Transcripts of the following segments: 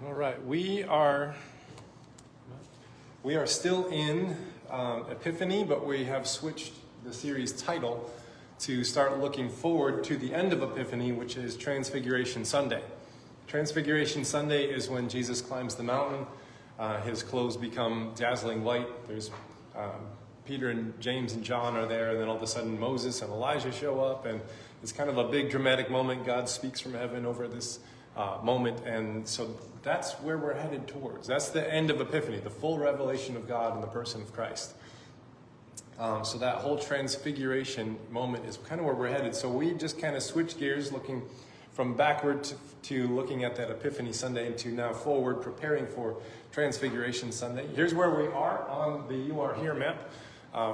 All right, we are still in Epiphany, but we have switched the series title to start looking forward to the end of Epiphany, which is Transfiguration Sunday. Transfiguration Sunday is when Jesus climbs the mountain. His clothes become dazzling white. There's Peter and James and John are there, and then all of a sudden Moses and Elijah show up, and it's kind of a big dramatic moment. God speaks from heaven over this moment, and so that's where we're headed towards. That's the end of Epiphany, the full revelation of God in the person of Christ. So that whole transfiguration moment is kind of where we're headed. So we just kind of switch gears, looking from backward to looking at that Epiphany Sunday, and to now forward, preparing for Transfiguration Sunday. Here's where we are on the You Are Here map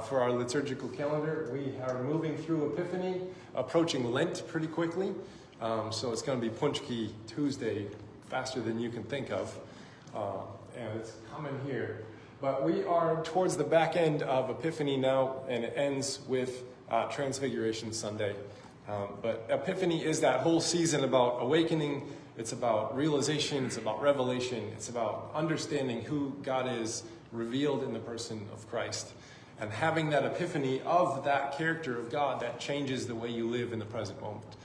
for our liturgical calendar. We are moving through Epiphany, approaching Lent pretty quickly. So it's going to be Punchki Tuesday, faster than you can think of. And it's coming here. But we are towards the back end of Epiphany now, and it ends with Transfiguration Sunday. But Epiphany is that whole season about awakening. It's about realization. It's about revelation. It's about understanding who God is revealed in the person of Christ. And having that epiphany of that character of God that changes the way you live in the present moment.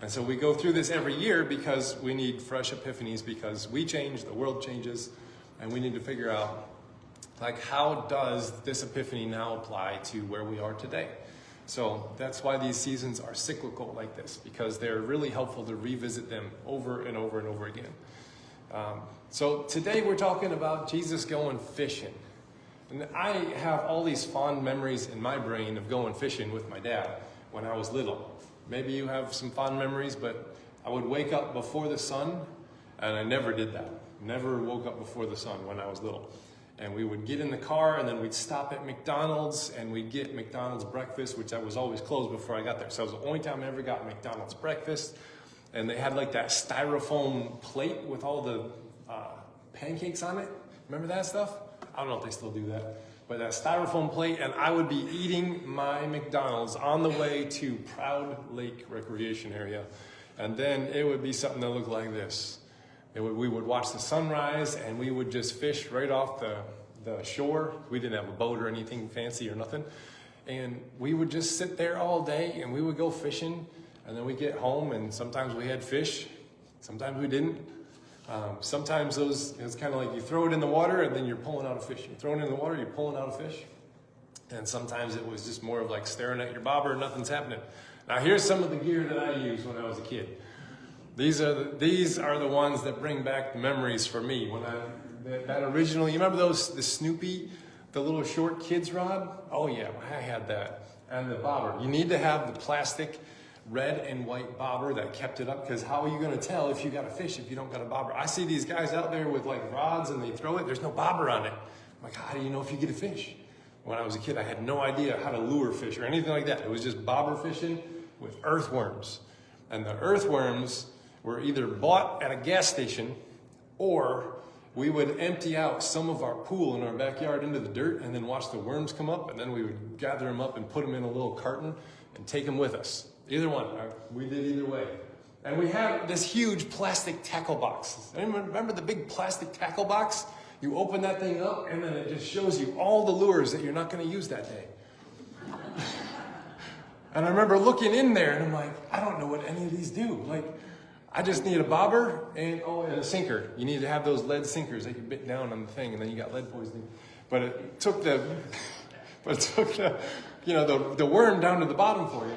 And so we go through this every year because we need fresh epiphanies, because we change, the world changes, and we need to figure out, like, how does this epiphany now apply to where we are today? So that's why these seasons are cyclical like this, because they're really helpful to revisit them over and over and over again. So today we're talking about Jesus going fishing. And I have all these fond memories in my brain of going fishing with my dad when I was little. Maybe you have some fond memories, but I would wake up before the sun, and I never did that. Never woke up before the sun when I was little. And we would get in the car, and then we'd stop at McDonald's, and we'd get McDonald's breakfast, which I was always closed before I got there. So it was the only time I ever got McDonald's breakfast. And they had like that styrofoam plate with all the pancakes on it. Remember that stuff? I don't know if they still do that. But that styrofoam plate, and I would be eating my McDonald's on the way to Proud Lake Recreation Area. And then it would be something that looked like this. We would watch the sunrise, and we would just fish right off the shore. We didn't have a boat or anything fancy or nothing. And we would just sit there all day, and we would go fishing. And then we'd get home, and sometimes we had fish. Sometimes we didn't. Sometimes it was kind of like you throw it in the water, and then you're pulling out a fish. You throw it in the water, you're pulling out a fish. And sometimes it was just more of like staring at your bobber, nothing's happening. Now here's some of the gear that I used when I was a kid. These are the ones that bring back the memories for me. When that original, you remember the Snoopy, the little short kids rod? Oh yeah, I had that. And the bobber. You need to have the plastic red and white bobber that kept it up, because how are you going to tell if you got a fish if you don't got a bobber? I see these guys out there with like rods, and they throw it, there's no bobber on it. I'm like, how do you know if you get a fish? When I was a kid, I had no idea how to lure fish or anything like that. It was just bobber fishing with earthworms. And the earthworms were either bought at a gas station, or we would empty out some of our pool in our backyard into the dirt and then watch the worms come up, and then we would gather them up and put them in a little carton and take them with us. Either one. We did either way. And we had this huge plastic tackle box. Remember the big plastic tackle box? You open that thing up, and then it just shows you all the lures that you're not going to use that day. And I remember looking in there, and I'm like, I don't know what any of these do. Like, I just need a bobber and a sinker. You need to have those lead sinkers that you bit down on the thing, and then you got lead poisoning. But it took the worm down to the bottom for you.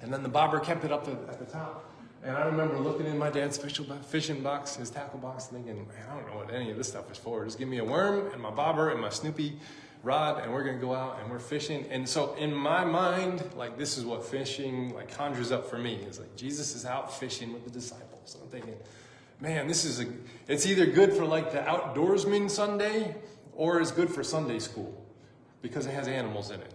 And then the bobber kept it up at the top. And I remember looking in my dad's fishing box, his tackle box, thinking, man, I don't know what any of this stuff is for. Just give me a worm and my bobber and my Snoopy rod, and we're going to go out and we're fishing. And so in my mind, like, this is what fishing like conjures up for me. It's like Jesus is out fishing with the disciples. And I'm thinking, man, it's either good for like the outdoorsman Sunday, or it's good for Sunday school, because it has animals in it.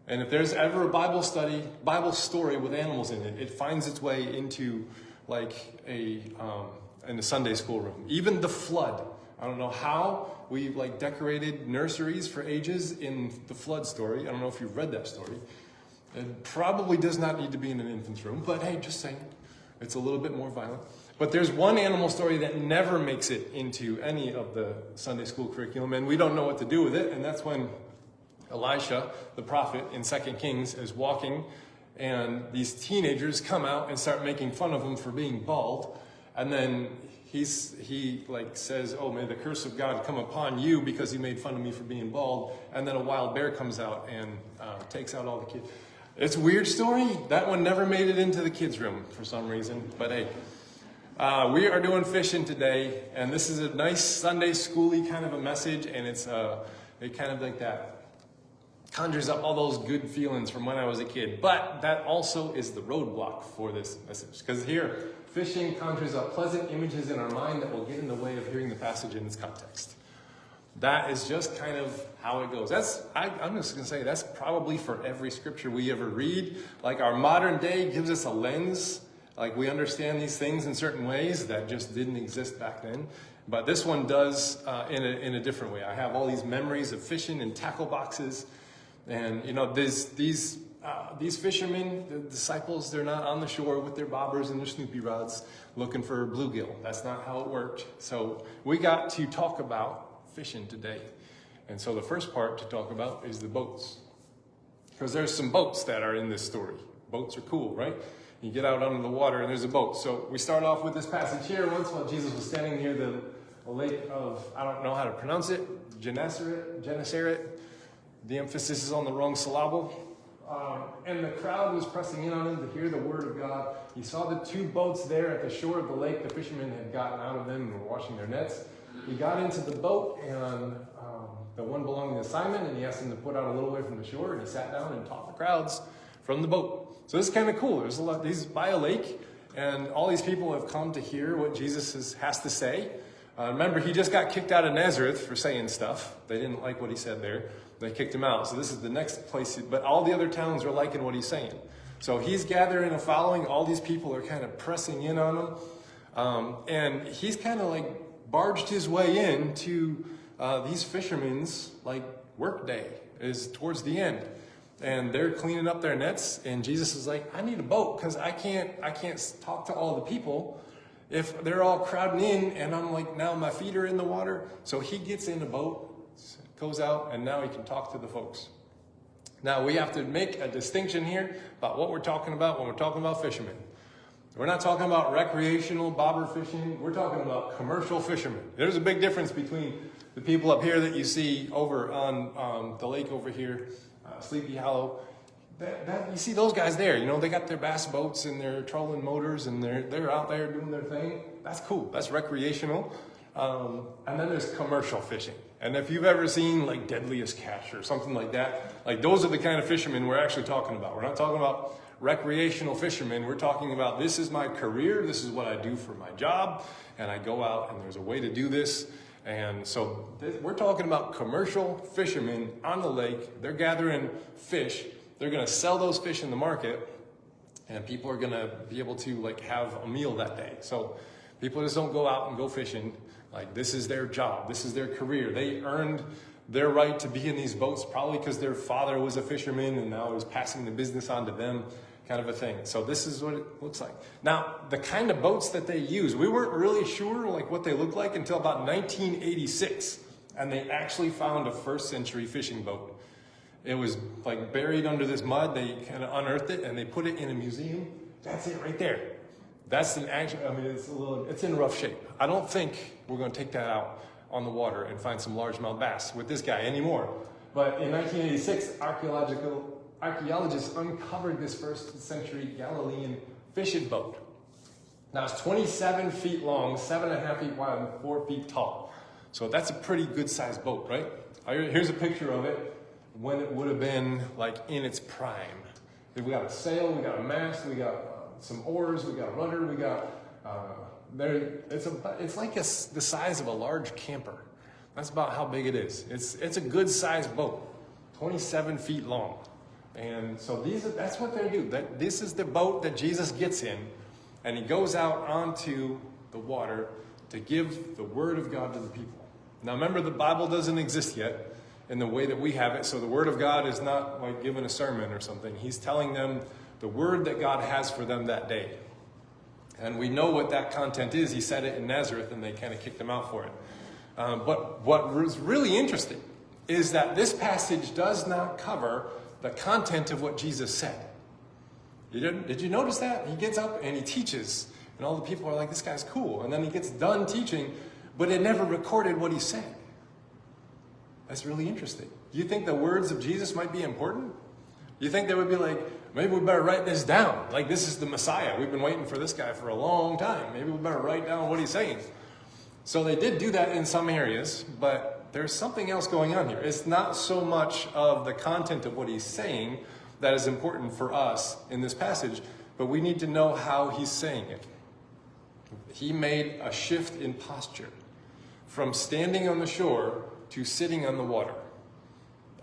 And if there's ever a Bible story with animals in it, it finds its way into like in the Sunday school room. Even the flood. I don't know how we like decorated nurseries for ages in the flood story. I don't know if you've read that story. It probably does not need to be in an infant's room, but hey, just saying. It's a little bit more violent. But there's one animal story that never makes it into any of the Sunday school curriculum, and we don't know what to do with it. And that's when Elisha, the prophet in 2 Kings, is walking, and these teenagers come out and start making fun of him for being bald. And then he says, "Oh, may the curse of God come upon you because he made fun of me for being bald." And then a wild bear comes out and takes out all the kids. It's a weird story. That one never made it into the kids' room for some reason. But hey, we are doing fishing today, and this is a nice Sunday schooly kind of a message, and it kind of like that conjures up all those good feelings from when I was a kid. But that also is the roadblock for this message, because here, fishing conjures up pleasant images in our mind that will get in the way of hearing the passage in its context. That is just kind of how it goes. I'm just going to say that's probably for every scripture we ever read. Like our modern day gives us a lens. Like we understand these things in certain ways that just didn't exist back then. But this one does in a different way. I have all these memories of fishing in tackle boxes. And, you know, these fishermen, the disciples, they're not on the shore with their bobbers and their Snoopy rods looking for bluegill. That's not how it worked. So we got to talk about fishing today. And so the first part to talk about is the boats. Because there's some boats that are in this story. Boats are cool, right? You get out onto the water and there's a boat. So we start off with this passage here. Once while Jesus was standing near the lake of, I don't know how to pronounce it, Gennesaret. The emphasis is on the wrong syllable. And the crowd was pressing in on him to hear the word of God. He saw the two boats there at the shore of the lake. The fishermen had gotten out of them and were washing their nets. He got into the boat, and the one belonging to Simon, and he asked him to put out a little way from the shore, and he sat down and taught the crowds from the boat. So this is kind of cool. There's a lot. He's by a lake, and all these people have come to hear what Jesus has to say. Remember, he just got kicked out of Nazareth for saying stuff. They didn't like what he said there. They kicked him out. So this is the next place. But all the other towns are liking what he's saying. So he's gathering a following. All these people are kind of pressing in on him. And he's kind of like barged his way into these fishermen's like work day is towards the end. And they're cleaning up their nets. And Jesus is like, I need a boat because I can't talk to all the people if they're all crowding in, and I'm like, now my feet are in the water. So he gets in a boat, goes out, and now he can talk to the folks. Now we have to make a distinction here about what we're talking about when we're talking about fishermen. We're not talking about recreational bobber fishing. We're talking about commercial fishermen. There's a big difference between the people up here that you see over on the lake over here, Sleepy Hollow. You see those guys there, you know, they got their bass boats and their trolling motors and they're out there doing their thing. That's cool. That's recreational. And then there's commercial fishing. And if you've ever seen like Deadliest Catch or something like that, like those are the kind of fishermen we're actually talking about. We're not talking about recreational fishermen. We're talking about this is my career. This is what I do for my job. And I go out and there's a way to do this. And so we're talking about commercial fishermen on the lake. They're gathering fish. They're going to sell those fish in the market, and people are going to be able to like have a meal that day. So people just don't go out and go fishing. Like this is their job. This is their career. They earned their right to be in these boats probably because their father was a fisherman and now he's passing the business on to them, kind of a thing. So this is what it looks like. Now, the kind of boats that they use, we weren't really sure like what they looked like until about 1986, and they actually found a first century fishing boat. It was like buried under this mud. They kind of unearthed it and they put it in a museum. That's it right there. That's an actual, I mean, it's in rough shape. I don't think we're going to take that out on the water and find some largemouth bass with this guy anymore. But in 1986, archaeologists uncovered this first century Galilean fishing boat. Now it's 27 feet long, 7.5 feet wide, and 4 feet tall. So that's a pretty good sized boat, right? Here's a picture of it when it would have been like in its prime. We got a sail, we got a mast, we got some oars, we got a rudder, we got it's like the size of a large camper. That's about how big it is. It's a good sized boat, 27 feet long. And so that's what they do. This is the boat that Jesus gets in, and he goes out onto the water to give the word of God to the people. Now remember, the Bible doesn't exist yet in the way that we have it, so the word of God is not like giving a sermon or something. He's telling them the word that God has for them that day. And we know what that content is. He said it in Nazareth, and they kind of kicked him out for it. But what was really interesting is that this passage does not cover the content of what Jesus said. Did you notice that? He gets up and he teaches, and all the people are like, this guy's cool. And then he gets done teaching, but it never recorded what he said. That's really interesting. Do you think the words of Jesus might be important? You think they would be like, maybe we better write this down. Like, this is the Messiah. We've been waiting for this guy for a long time. Maybe we better write down what he's saying. So they did do that in some areas, but there's something else going on here. It's not so much of the content of what he's saying that is important for us in this passage, but we need to know how he's saying it. He made a shift in posture from standing on the shore to sitting on the water.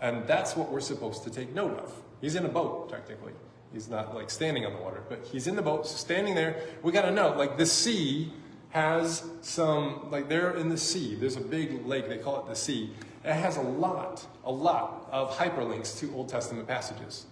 And that's what we're supposed to take note of. He's in a boat, technically. He's not like standing on the water, but he's in the boat, standing there. We got to know, like, the sea has some, like, there in the sea, there's a big lake, they call it the sea. It has a lot of hyperlinks to Old Testament passages.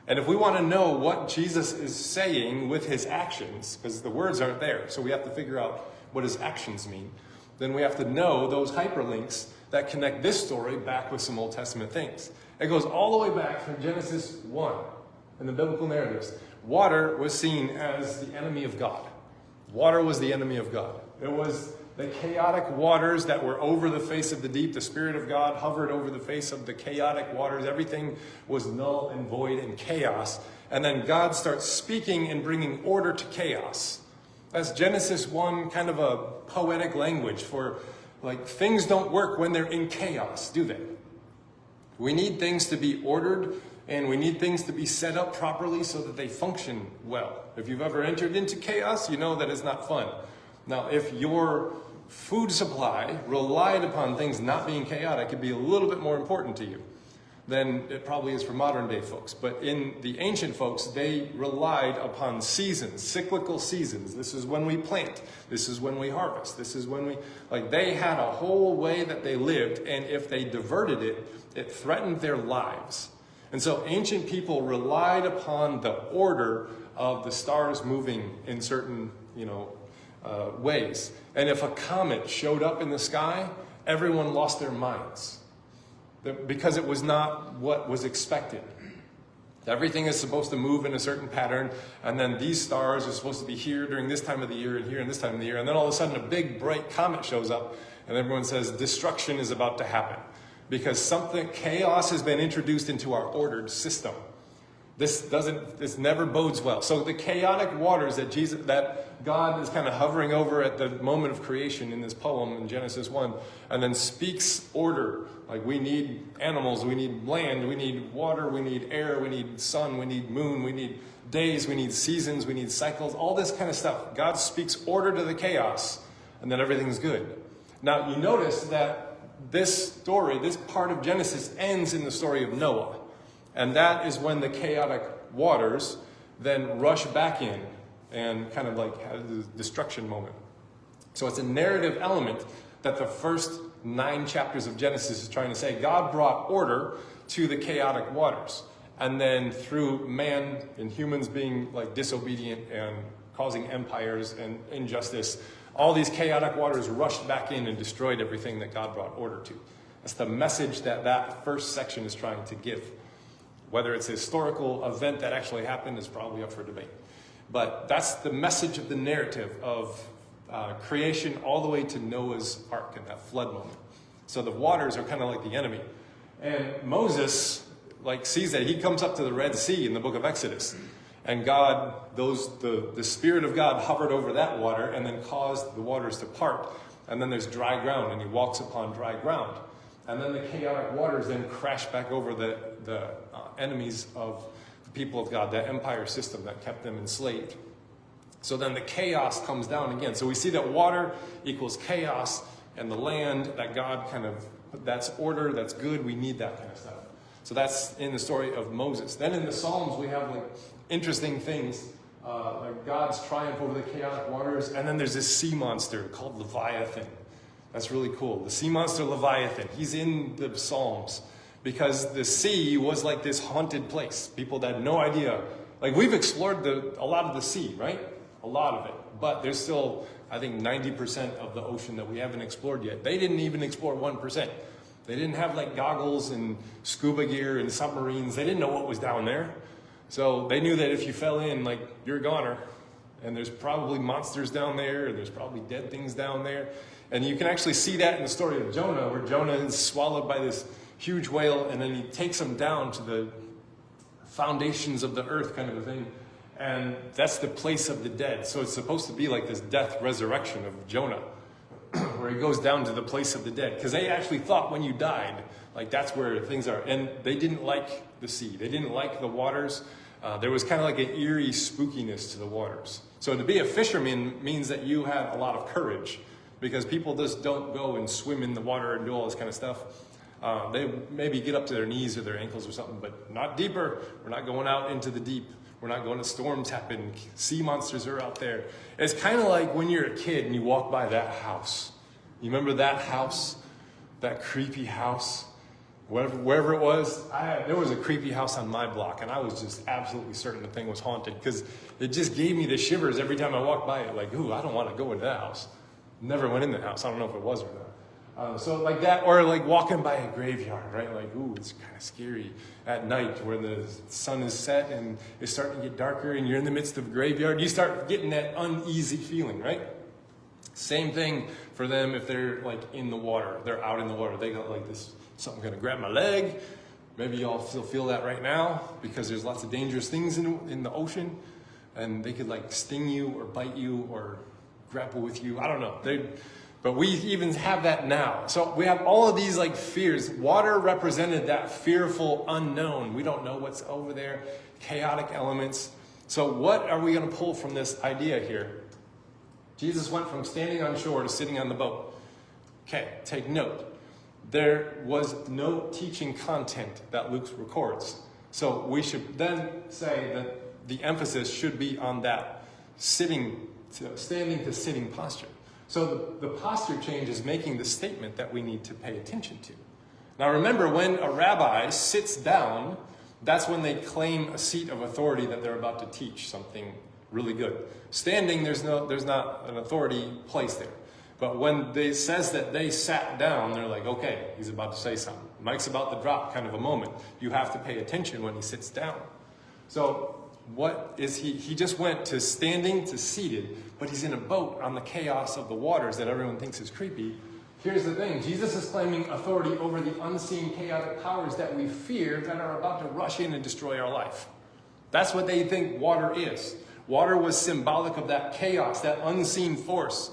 And if we want to know what Jesus is saying with his actions, because the words aren't there, so we have to figure out what his actions mean, then we have to know those hyperlinks that connect this story back with some Old Testament things. It goes all the way back from Genesis 1 in the biblical narratives. Water was seen as the enemy of God. Water was the enemy of God. It was the chaotic waters that were over the face of the deep. The Spirit of God hovered over the face of the chaotic waters. Everything was null and void and chaos. And then God starts speaking and bringing order to chaos. That's Genesis 1, kind of a poetic language for, like, things don't work when they're in chaos, do they? We need things to be ordered, and we need things to be set up properly so that they function well. If you've ever entered into chaos, you know that it's not fun. Now, if your food supply relied upon things not being chaotic, it'd be a little bit more important to you than it probably is for modern day folks. But in the ancient folks, they relied upon seasons, cyclical seasons. This is when we plant. This is when we harvest. This is when we, like, they had a whole way that they lived, and if they diverted it, it threatened their lives. And so ancient people relied upon the order of the stars moving in certain, ways. And if a comet showed up in the sky, everyone lost their minds because it was not what was expected. Everything is supposed to move in a certain pattern, and then these stars are supposed to be here during this time of the year and here and this time of the year, and then all of a sudden a big bright comet shows up, and everyone says destruction is about to happen because chaos has been introduced into our ordered system. This never bodes well. So the chaotic waters that God is kind of hovering over at the moment of creation in this poem in Genesis 1, and then speaks order. Like, we need animals, we need land, we need water, we need air, we need sun, we need moon, we need days, we need seasons, we need cycles, all this kind of stuff. God speaks order to the chaos, and then everything's good. Now, you notice that this story, this part of Genesis, ends in the story of Noah. And that is when the chaotic waters then rush back in and kind of like have the destruction moment. So it's a narrative element that the first 9 chapters of Genesis is trying to say. God brought order to the chaotic waters. And then through man and humans being like disobedient and causing empires and injustice, all these chaotic waters rushed back in and destroyed everything that God brought order to. That's the message that first section is trying to give. Whether it's a historical event that actually happened is probably up for debate. But that's the message of the narrative of creation all the way to Noah's Ark and that flood moment. So the waters are kind of like the enemy. And Moses sees that. He comes up to the Red Sea in the book of Exodus. And God, the Spirit of God hovered over that water and then caused the waters to part. And then there's dry ground, and he walks upon dry ground. And then the chaotic waters then crash back over the enemies of the people of God, that empire system that kept them enslaved. So then the chaos comes down again. So we see that water equals chaos, and the land that God that's order, that's good. We need that kind of stuff. So that's in the story of Moses. Then in the Psalms, we have interesting things, like God's triumph over the chaotic waters. And then there's this sea monster called Leviathan. That's really cool. The sea monster Leviathan, he's in the Psalms because the sea was like this haunted place. People that had no idea. Like, we've explored a lot of the sea, right? A lot of it. but there's still, I think, 90% of the ocean that we haven't explored yet. They didn't even explore 1%. They didn't have like goggles and scuba gear and submarines. They didn't know what was down there. So they knew that if you fell in, like, you're a goner. And there's probably monsters down there, and there's probably dead things down there. And you can actually see that in the story of Jonah, where Jonah is swallowed by this huge whale, and then he takes him down to the foundations of the earth, kind of a thing. And that's the place of the dead. So it's supposed to be like this death resurrection of Jonah, where he goes down to the place of the dead. Because they actually thought when you died, like, that's where things are. And they didn't like the sea. They didn't like the waters. There was kind of like an eerie spookiness to the waters. So to be a fisherman means that you have a lot of courage, because people just don't go and swim in the water and do all this kind of stuff. They maybe get up to their knees or their ankles or something, but not deeper. We're not going out into the deep. We're not going to storms happen. Sea monsters are out there. It's kind of like when you're a kid and you walk by that house. You remember that house? That creepy house? Wherever it was, there was a creepy house on my block, and I was just absolutely certain the thing was haunted, because it just gave me the shivers every time I walked by it. Like, ooh, I don't want to go into that house. Never went in the house. I don't know if it was or not. So like that, or like walking by a graveyard, right? Like, ooh, it's kind of scary at night where the sun is set and it's starting to get darker and you're in the midst of a graveyard. You start getting that uneasy feeling, right? Same thing for them if they're like in the water. They're out in the water. They got like this, something gonna grab my leg. Maybe y'all still feel that right now, because there's lots of dangerous things in the ocean, and they could like sting you or bite you or grapple with you. I don't know. But we even have that now. So we have all of these like fears. Water represented that fearful unknown. We don't know what's over there. Chaotic elements. So what are we going to pull from this idea here? Jesus went from standing on shore to sitting on the boat. Okay, take note. There was no teaching content that Luke records. So we should then say that the emphasis should be on that standing to sitting posture. So the posture change is making the statement that we need to pay attention to. Now remember, when a rabbi sits down, that's when they claim a seat of authority that they're about to teach something really good. Standing, there's not an authority placed there. But when they says that they sat down, they're like, okay, he's about to say something. Mike's about to drop, kind of a moment. You have to pay attention when he sits down. So what is he? He just went to standing to seated, but he's in a boat on the chaos of the waters that everyone thinks is creepy. Here's the thing. Jesus is claiming authority over the unseen chaotic powers that we fear that are about to rush in and destroy our life. That's what they think water is. Water was symbolic of that chaos, that unseen force.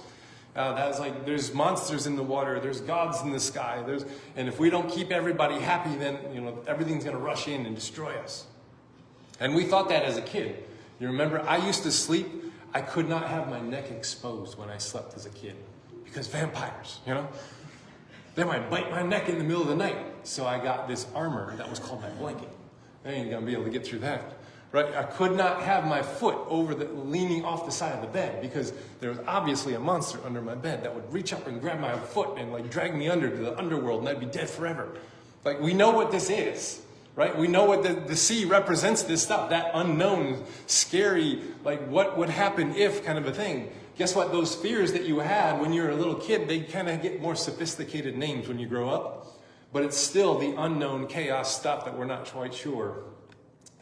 That's like, there's monsters in the water, there's gods in the sky, and if we don't keep everybody happy, then everything's going to rush in and destroy us. And we thought that as a kid. You remember, I used to sleep, I could not have my neck exposed when I slept as a kid, because vampires, they might bite my neck in the middle of the night. So I got this armor that was called my blanket. I ain't gonna be able to get through that. Right? I could not have my foot leaning off the side of the bed, because there was obviously a monster under my bed that would reach up and grab my foot and like drag me under to the underworld, and I'd be dead forever. Like, we know what this is, right? We know what the sea represents, this stuff, that unknown, scary, like what would happen if kind of a thing. Guess what? Those fears that you had when you were a little kid, they kind of get more sophisticated names when you grow up. But it's still the unknown chaos stuff that we're not quite sure.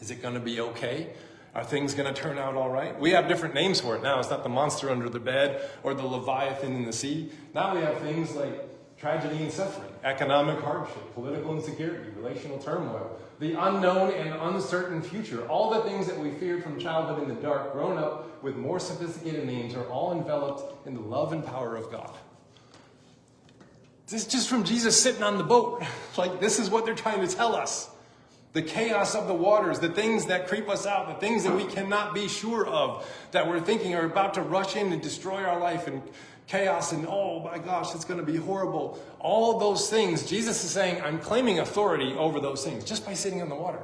Is it going to be okay? Are things going to turn out all right? We have different names for it now. It's not the monster under the bed or the Leviathan in the sea. Now we have things like tragedy and suffering, economic hardship, political insecurity, relational turmoil, the unknown and uncertain future. All the things that we feared from childhood in the dark, grown up with more sophisticated names, are all enveloped in the love and power of God. This is just from Jesus sitting on the boat. Like, this is what they're trying to tell us. The chaos of the waters, the things that creep us out, the things that we cannot be sure of, that we're thinking are about to rush in and destroy our life, and chaos, and oh my gosh, it's going to be horrible. All those things, Jesus is saying, I'm claiming authority over those things just by sitting on the water.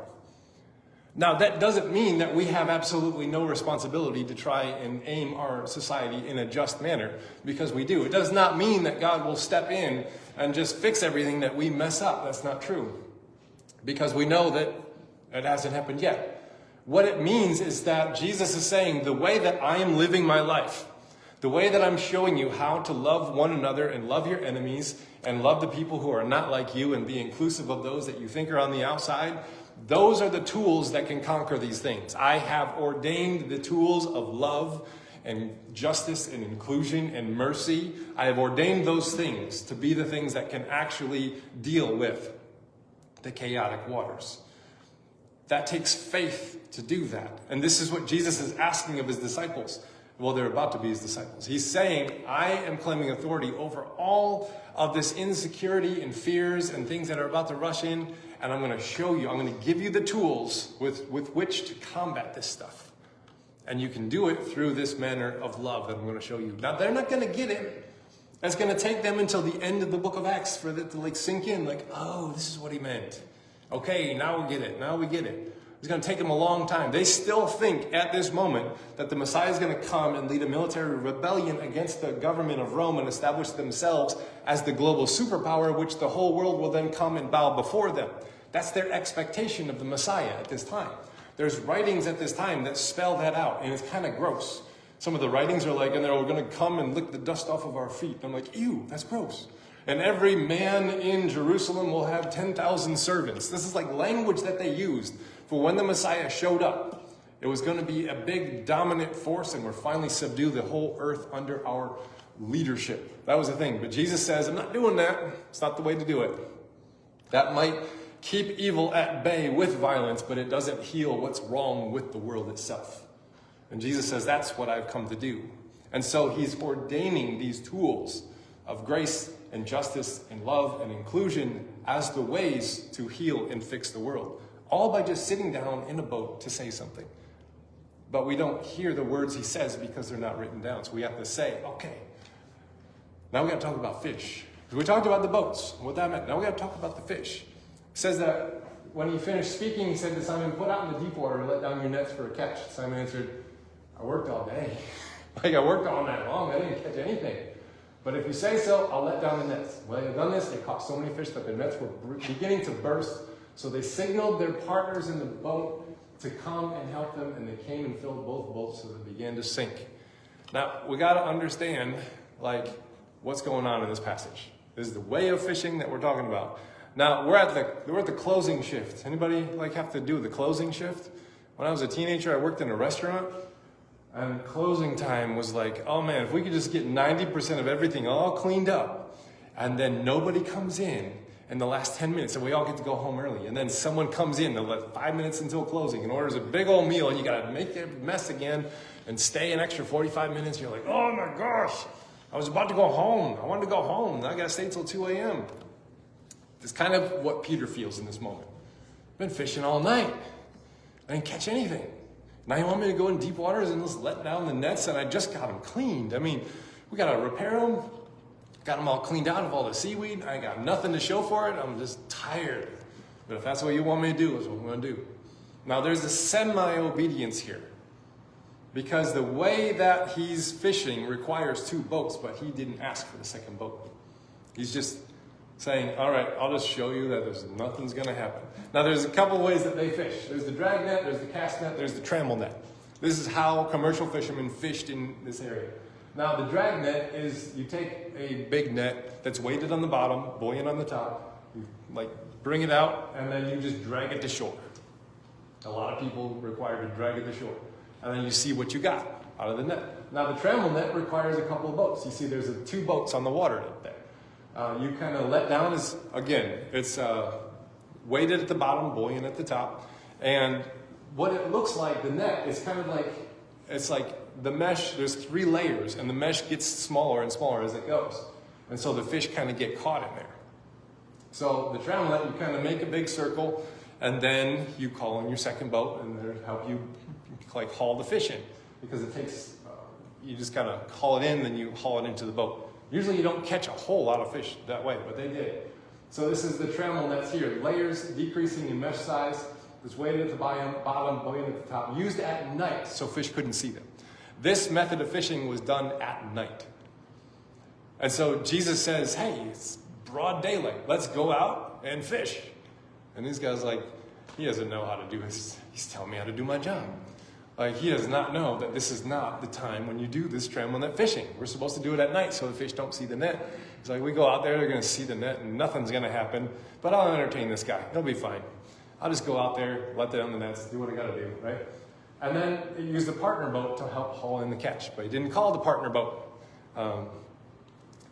Now, that doesn't mean that we have absolutely no responsibility to try and aim our society in a just manner, because we do. It does not mean that God will step in and just fix everything that we mess up. That's not true, because we know that it hasn't happened yet. What it means is that Jesus is saying, the way that I am living my life, The way that I'm showing you how to love one another and love your enemies and love the people who are not like you and be inclusive of those that you think are on the outside, those are the tools that can conquer these things. I have ordained the tools of love and justice and inclusion and mercy. I have ordained those things to be the things that can actually deal with the chaotic waters. That takes faith to do that. And this is what Jesus is asking of his disciples. Well, they're about to be his disciples. He's saying, I am claiming authority over all of this insecurity and fears and things that are about to rush in. And I'm going to show you, I'm going to give you the tools with which to combat this stuff. And you can do it through this manner of love that I'm going to show you. Now, they're not going to get it. It's going to take them until the end of the book of Acts for it to sink in. Oh, this is what he meant. Okay, now we get it. Now we get it. It's going to take them a long time. They still think at this moment that the Messiah is going to come and lead a military rebellion against the government of Rome and establish themselves as the global superpower, which the whole world will then come and bow before them. That's their expectation of the Messiah at this time. There's writings at this time that spell that out, and it's kind of gross. Some of the writings are we're going to come and lick the dust off of our feet. I'm like, ew, that's gross. And every man in Jerusalem will have 10,000 servants. This is language that they used for when the Messiah showed up. It was going to be a big dominant force, and we're finally subdue the whole earth under our leadership. That was the thing. But Jesus says, I'm not doing that. It's not the way to do it. That might keep evil at bay with violence, but it doesn't heal what's wrong with the world itself. And Jesus says, that's what I've come to do. And so he's ordaining these tools of grace and justice and love and inclusion as the ways to heal and fix the world. All by just sitting down in a boat to say something. But we don't hear the words he says because they're not written down. So we have to say, okay, now we got to talk about fish. We talked about the boats, what that meant. Now we got to talk about the fish. It says that when he finished speaking, he said to Simon, put out in the deep water and let down your nets for a catch. Simon answered, I worked all day. I worked all night long. I didn't catch anything. But if you say so, I'll let down the nets. When they had done this, they caught so many fish that the nets were beginning to burst. So they signaled their partners in the boat to come and help them, and they came and filled both boats so they began to sink. Now, we got to understand, what's going on in this passage. This is the way of fishing that we're talking about. Now, we're at the closing shift. Anybody have to do the closing shift? When I was a teenager, I worked in a restaurant, and closing time was oh man, if we could just get 90% of everything all cleaned up, and then nobody comes in the last 10 minutes, and we all get to go home early. And then someone comes in 5 minutes until closing and orders a big old meal, and you got to make a mess again and stay an extra 45 minutes. You're oh my gosh, I was about to go home. I wanted to go home. Now I got to stay till 2 a.m. It's kind of what Peter feels in this moment. I've been fishing all night. I didn't catch anything. Now you want me to go in deep waters and just let down the nets, and I just got them cleaned. I mean, we got to repair them. Got them all cleaned out of all the seaweed. I ain't got nothing to show for it. I'm just tired. But if that's what you want me to do, that's what I'm going to do. Now there's a semi-obedience here. Because the way that he's fishing requires 2 boats, but he didn't ask for the second boat. He's just saying, all right, I'll just show you that nothing's going to happen. Now there's a couple ways that they fish. There's the drag net, there's the cast net, there's the trammel net. This is how commercial fishermen fished in this area. Now the drag net is, you take a big net that's weighted on the bottom, buoyant on the top, you bring it out, and then you just drag it to shore. A lot of people require to drag it to shore. And then you see what you got out of the net. Now the trammel net requires a couple of boats. You see there's 2 boats on the water up there. You kind of let down it's weighted at the bottom, buoyant at the top. And what it looks like, the net, is kind of it's the mesh, there's 3 layers, and the mesh gets smaller and smaller as it goes. And so the fish kind of get caught in there. So the trammel net, you kind of make a big circle, and then you call in your second boat, and they'll help you haul the fish in. Because it takes, you just kind of haul it in, then you haul it into the boat. Usually you don't catch a whole lot of fish that way, but they did. So this is the trammel nets here. Layers decreasing in mesh size. It's weighted at the bottom, buoyant at the top. Used at night so fish couldn't see them. This method of fishing was done at night. And so Jesus says, hey, it's broad daylight. Let's go out and fish. And these guys he doesn't know how to do this. He's telling me how to do my job. Like, he does not know that this is not the time when you do this trammel net fishing. We're supposed to do it at night so the fish don't see the net. He's like, we go out there, they're going to see the net and nothing's going to happen. But I'll entertain this guy. He'll be fine. I'll just go out there, let down the nets, do what I got to do, right? And then he used a partner boat to help haul in the catch. But he didn't call it a partner boat.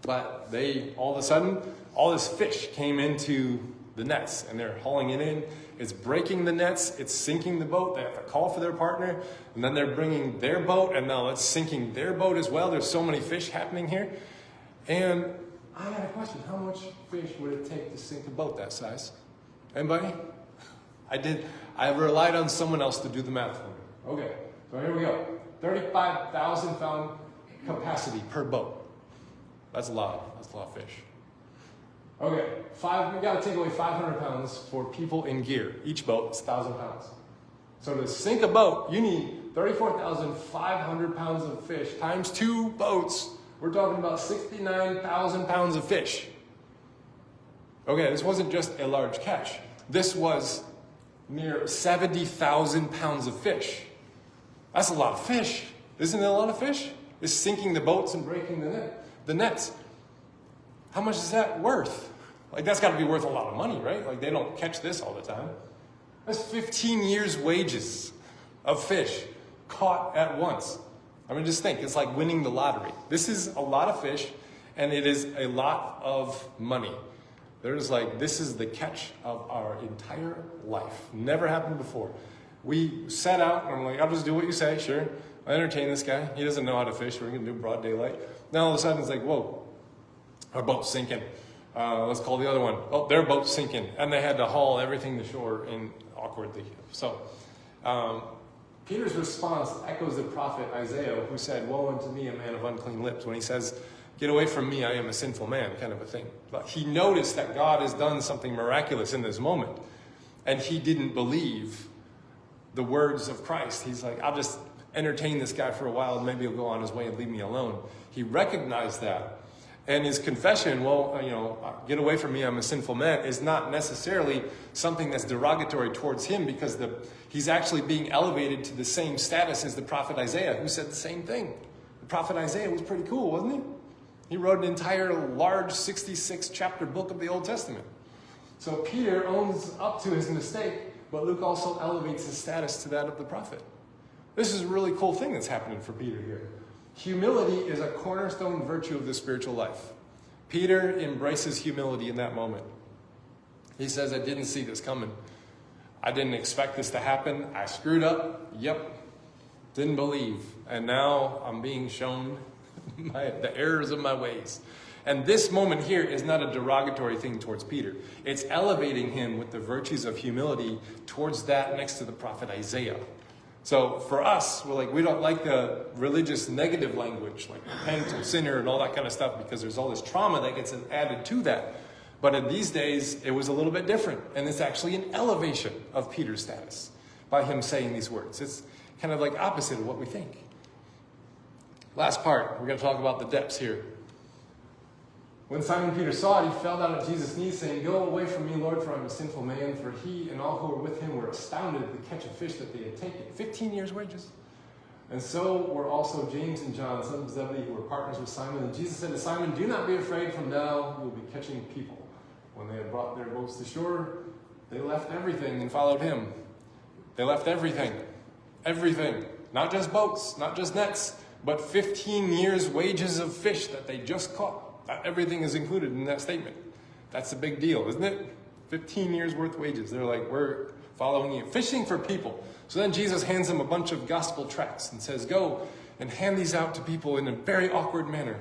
But all of a sudden, all this fish came into the nets and they're hauling it in. It's breaking the nets, it's sinking the boat. They have to call for their partner, and then they're bringing their boat, and now it's sinking their boat as well. There's so many fish happening here. And I had a question. How much fish would it take to sink a boat that size? Anybody? I relied on someone else to do the math for me. Okay, so here we go. 35,000 pound capacity per boat. That's a lot. That's a lot of fish. Okay, we got to take away 500 pounds for people in gear. Each boat is 1,000 pounds. So to sink a boat, you need 34,500 pounds of fish times 2 boats. We're talking about 69,000 pounds of fish. Okay, this wasn't just a large catch. This was near 70,000 pounds of fish. That's a lot of fish. Isn't it a lot of fish? It's sinking the boats and breaking the nets. How much is that worth? Like, that's got to be worth a lot of money, right? Like, they don't catch this all the time. That's 15 years' wages of fish caught at once. I mean, just think, it's like winning the lottery. This is a lot of fish, and it is a lot of money. This is the catch of our entire life. Never happened before. We set out, and I'm like, I'll just do what you say, sure. I'll entertain this guy. He doesn't know how to fish. We're going to do broad daylight. Now all of a sudden, it's like, whoa. Our boat's sinking. Let's call the other one. Oh, their boat's sinking. And they had to haul everything to shore in awkwardly. So, Peter's response echoes the prophet Isaiah, who said, woe unto me, a man of unclean lips, when he says, get away from me, I am a sinful man, kind of a thing. But he noticed that God has done something miraculous in this moment. And he didn't believe the words of Christ. He's like, I'll just entertain this guy for a while, and maybe he'll go on his way and leave me alone. He recognized that. And his confession, get away from me, I'm a sinful man, is not necessarily something that's derogatory towards him, because he's actually being elevated to the same status as the prophet Isaiah, who said the same thing. The prophet Isaiah was pretty cool, wasn't he? He wrote an entire large 66-chapter book of the Old Testament. So Peter owns up to his mistake, but Luke also elevates his status to that of the prophet. This is a really cool thing that's happening for Peter here. Humility is a cornerstone virtue of the spiritual life. Peter embraces humility in that moment. He says, I didn't see this coming. I didn't expect this to happen. I screwed up. Yep. Didn't believe. And now I'm being shown the errors of my ways. And this moment here is not a derogatory thing towards Peter. It's elevating him with the virtues of humility towards that next to the prophet Isaiah. So for us, we don't like the religious negative language, like repent, sinner, and all that kind of stuff, because there's all this trauma that gets added to that. But in these days, it was a little bit different. And it's actually an elevation of Peter's status by him saying these words. It's kind of like opposite of what we think. Last part, we're going to talk about the depths here. When Simon Peter saw it, he fell down at Jesus' knees, saying, go away from me, Lord, for I'm a sinful man. For he and all who were with him were astounded at the catch of fish that they had taken. 15 years' wages. And so were also James and John, sons of Zebedee, who were partners with Simon. And Jesus said to Simon, do not be afraid, from now you will be catching people. When they had brought their boats to shore, they left everything and followed him. They left everything. Everything. Not just boats, not just nets, but 15 years' wages of fish that they just caught. Everything is included in that statement. That's a big deal, isn't it? 15 years worth of wages. They're like, we're following you. Fishing for people. So then Jesus hands them a bunch of gospel tracts and says, go and hand these out to people in a very awkward manner.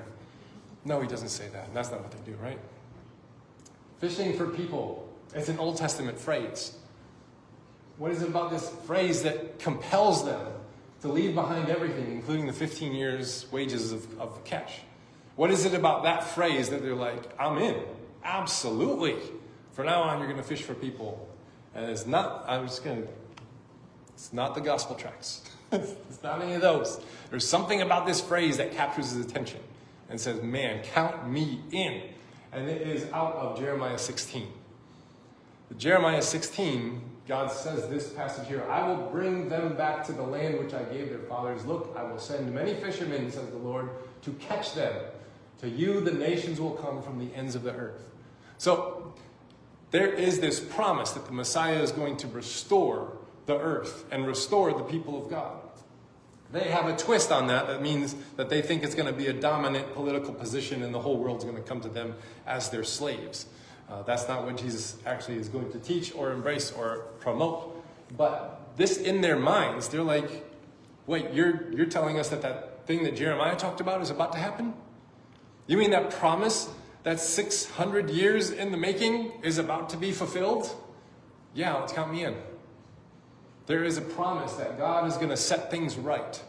No, he doesn't say that. That's not what they do, right? Fishing for people. It's an Old Testament phrase. What is it about this phrase that compels them to leave behind everything, including the 15 years wages of the catch? What is it about that phrase that they're like, I'm in? Absolutely. From now on, you're going to fish for people. And it's not the gospel tracts. It's not any of those. There's something about this phrase that captures his attention and says, man, count me in. And it is out of Jeremiah 16. Jeremiah 16 God says this passage here, I will bring them back to the land which I gave their fathers. Look, I will send many fishermen, says the Lord, to catch them. To you the nations will come from the ends of the earth. So there is this promise that the Messiah is going to restore the earth and restore the people of God. They have a twist on that. That means that they think it's going to be a dominant political position and the whole world's going to come to them as their slaves. That's not what Jesus actually is going to teach or embrace or promote. But this in their minds, they're like, wait, you're telling us that that thing that Jeremiah talked about is about to happen? You mean that promise that's 600 years in the making is about to be fulfilled? Yeah, let's count me in. There is a promise that God is going to set things right.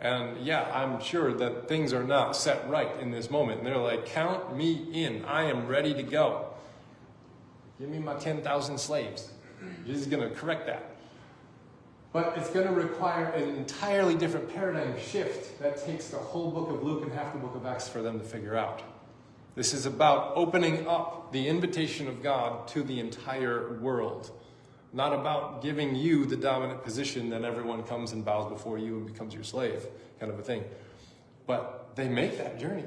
And yeah, I'm sure that things are not set right in this moment. And they're like, count me in. I am ready to go. Give me my 10,000 slaves. Jesus is going to correct that. But it's going to require an entirely different paradigm shift that takes the whole book of Luke and half the book of Acts for them to figure out. This is about opening up the invitation of God to the entire world. Not about giving you the dominant position that everyone comes and bows before you and becomes your slave, kind of a thing. But they make that journey.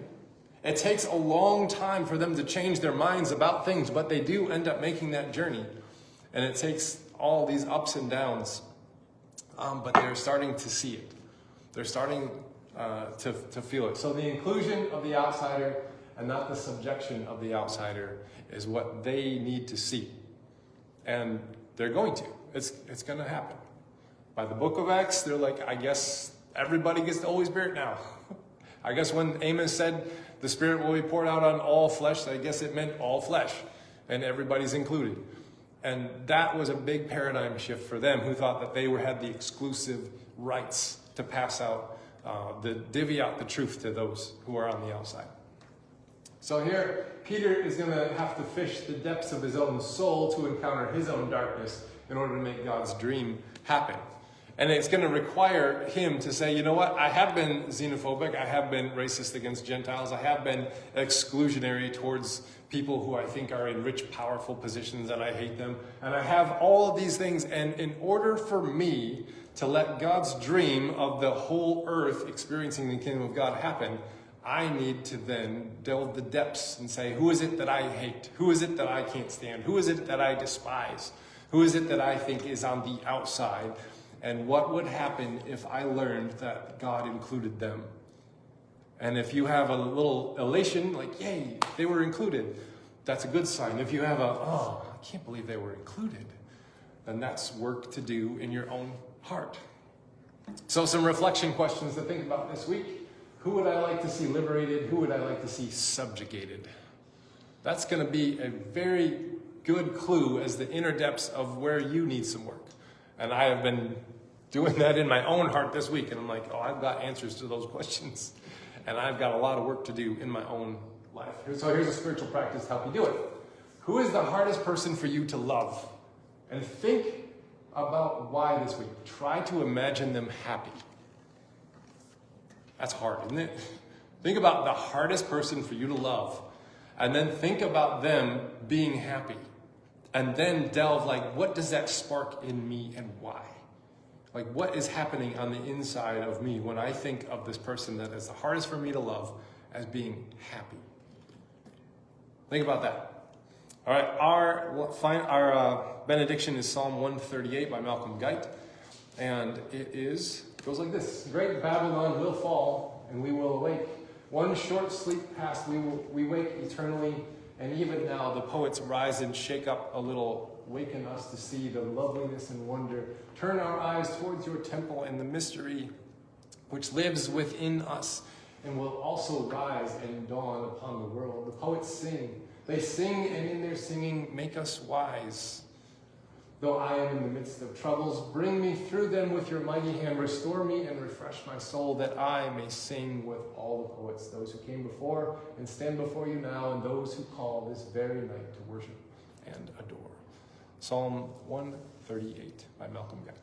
It takes a long time for them to change their minds about things, but they do end up making that journey. And it takes all these ups and downs. But they're starting to see it. They're starting to feel it. So the inclusion of the outsider and not the subjection of the outsider is what they need to see. And they're going to. It's going to happen. By the book of Acts, they're like, I guess everybody gets the Holy Spirit now. I guess when Amos said the Spirit will be poured out on all flesh, I guess it meant all flesh. And everybody's included. And that was a big paradigm shift for them, who thought that they had the exclusive rights to pass out, divvy out the truth to those who are on the outside. So here, Peter is going to have to fish the depths of his own soul to encounter his own darkness in order to make God's dream happen. And it's going to require him to say, you know what, I have been xenophobic, I have been racist against Gentiles, I have been exclusionary towards people who I think are in rich, powerful positions and I hate them. And I have all of these things. And in order for me to let God's dream of the whole earth experiencing the kingdom of God happen, I need to then delve the depths and say, who is it that I hate? Who is it that I can't stand? Who is it that I despise? Who is it that I think is on the outside? And what would happen if I learned that God included them? And if you have a little elation, like, yay, they were included, that's a good sign. If you have I can't believe they were included, then that's work to do in your own heart. So some reflection questions to think about this week. Who would I like to see liberated? Who would I like to see subjugated? That's going to be a very good clue as the inner depths of where you need some work. And I have been doing that in my own heart this week. And I'm like, I've got answers to those questions. And I've got a lot of work to do in my own life. So here's a spiritual practice to help you do it. Who is the hardest person for you to love? And think about why this week. Try to imagine them happy. That's hard, isn't it? Think about the hardest person for you to love. And then think about them being happy. And then delve, what does that spark in me and why? What is happening on the inside of me when I think of this person that is the hardest for me to love as being happy? Think about that. All right, our benediction is Psalm 138 by Malcolm Guite. And it goes like this. Great Babylon will fall, and we will awake. One short sleep past, we wake eternally. And even now, the poets rise and shake up a little, waken us to see the loveliness and wonder. Turn our eyes towards your temple and the mystery which lives within us and will also rise and dawn upon the world. The poets sing. They sing, and in their singing make us wise. Though I am in the midst of troubles, bring me through them with your mighty hand. Restore me and refresh my soul, that I may sing with all the poets, those who came before and stand before you now, and those who call this very night to worship and adore. Psalm 138 by Malcolm Guite.